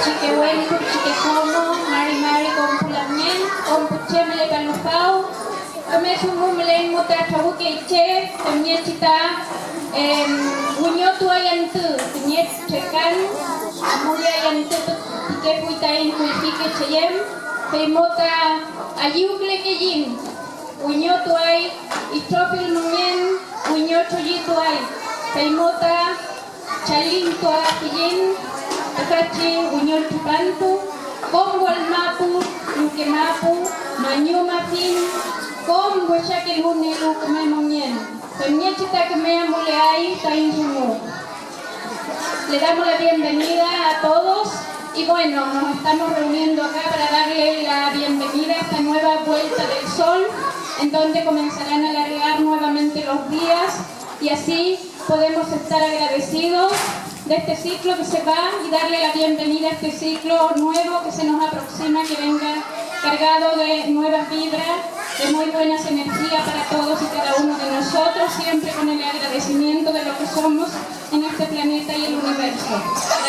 Chiquehueli, Chiquecomo, Mari, Compulamien, Compuchemele Panufau, Comesumumle, Mutachabuque, también Chita, Guñotu Ayantu, Tiñet Checan, Amulia Ayantu, Tiquepuitain, Kuifique Cheyem, Peimota Ayugle Kejin, Guñotu Ay, Istrofil Mumien, Guñotu Yituay, Peimota Chalinto Akijin, Akachi, Guñol Chupantu, Combo al Mapu, Luquemapu, Mañuma Fin, Combo Shakil Hunilu Kumemonien, Peñechita Kemea Muleay, Tainjumu. Le damos la bienvenida a todos y bueno, nos estamos reuniendo acá para darle la bienvenida a esta nueva vuelta del sol, en donde comenzarán a alargar nuevamente los días y así podemos estar agradecidos de este ciclo que se va y darle la bienvenida a este ciclo nuevo que se nos aproxima, que venga cargado de nuevas vibras, de muy buenas energías para todos y cada uno de nosotros, siempre con el agradecimiento de lo que somos en este planeta y el universo.